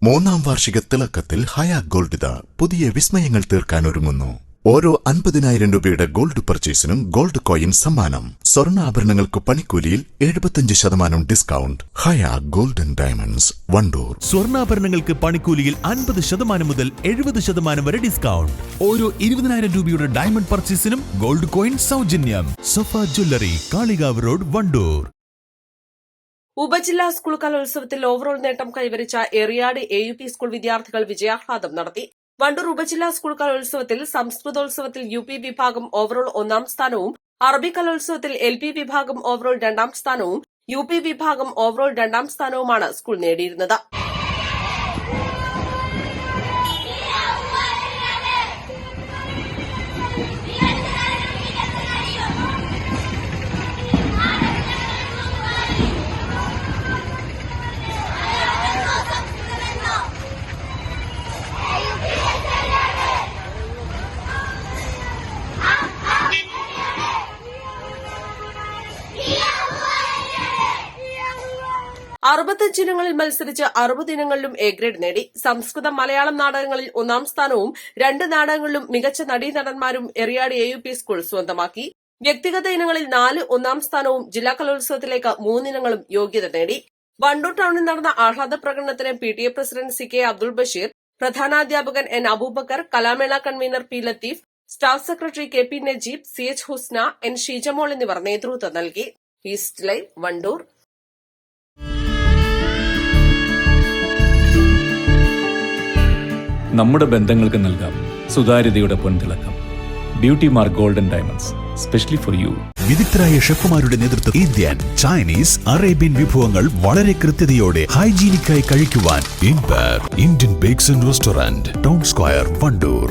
മൂന്നാം വാർഷിക തിളക്കത്തിൽ ഹയ ഗോൾഡ് പുതിയ വിസ്മയങ്ങൾ തീർക്കാൻ ഒരുങ്ങുന്നു. ഓരോ 50,000 രൂപയുടെ ഗോൾഡ് പർച്ചേസിനും ഗോൾഡ് കോയിൻ സമ്മാനം. സ്വർണ്ണാഭരണങ്ങൾക്ക് പണിക്കൂലിയിൽ 75% ഡിസ്കൗണ്ട്. ഹയ ഗോൾഡൻ ഡയമണ്ട്സ്, വണ്ടൂർ. സ്വർണ്ണാഭരണങ്ങൾക്ക് പണിക്കൂലിയിൽ 50% മുതൽ 70% വരെ ഡിസ്കൗണ്ട്. ഓരോ 20,000 രൂപയുടെ ഡയമണ്ട് പർച്ചേസിനും ഗോൾഡ് കോയിൻ സൗജന്യം. സഫ ജ്വല്ലറി, കാളികാവ് റോഡ്, വണ്ടൂർ. ഉപജില്ലാ സ്കൂൾ കലോത്സവത്തിൽ ഓവറോൾ നേട്ടം കൈവരിച്ച എറിയാട് AUP സ്കൂൾ വിദ്യാർത്ഥികൾ വിജയാഹ്ലാദം നടത്തി. വണ്ടൂർ ഉപജില്ലാ സ്കൂൾ കലോത്സവത്തിൽ സംസ്കൃതോത്സവത്തിൽ UP വിഭാഗം ഓവറോൾ 1ാം സ്ഥാനവും, അറബി കലോത്സവത്തിൽ LP വിഭാഗം ഓവറോൾ 2ാം സ്ഥാനവും, UP വിഭാഗം ഓവറോൾ 2ാം സ്ഥാനവുമാണ് സ്കൂൾ നേടിയിരുന്നത്. അറുപത്തഞ്ച് ഇനങ്ങളിൽ മത്സരിച്ച് 60 ഇനങ്ങളിലും A ഗ്രേഡ് നേടി. സംസ്കൃതം, മലയാളം നാടകങ്ങളിൽ 1ാം സ്ഥാനവും 2 നാടകങ്ങളിലും മികച്ച നടീനടന്മാരും എറിയാട് AUP സ്കൂൾ സ്വന്തമാക്കി. വ്യക്തിഗത ഇനങ്ങളിൽ 4 1ാം സ്ഥാനവും ജില്ലാ കലോത്സവത്തിലേക്ക് 3 ഇനങ്ങളും യോഗ്യത നേടി. വണ്ടൂർ ടൌണിൽ നടന്ന ആഹ്ലാദ പ്രകടനത്തിന് PTA president CK Abdul Basheer, പ്രധാനാധ്യാപകൻ N അബൂബക്കർ, കലാമേള convener P Latheef, staff secretary KP Najeeb, CH Husna, N Sheejamol എന്നിവർ നേതൃത്വം നൽകി. East Live, Wandoor. നമ്മുടെ ബന്ധങ്ങൾക്ക് നൽകാം സുതാര്യതയുടെ പൊൻതിളക്കം. Beauty Mark Golden Diamonds, specially for you. വിദഗ്ധരായ ഷെഫുമാരുടെ നേതൃത്വത്തിൽ ഇന്ത്യൻ, ചൈനീസ്, അറേബ്യൻ വിഭവങ്ങൾ വളരെ കൃത്യതയോടെ ഹൈജീനിക്കായി കഴിക്കുവാൻ Indian bakes and restaurant, town square, Wandoor.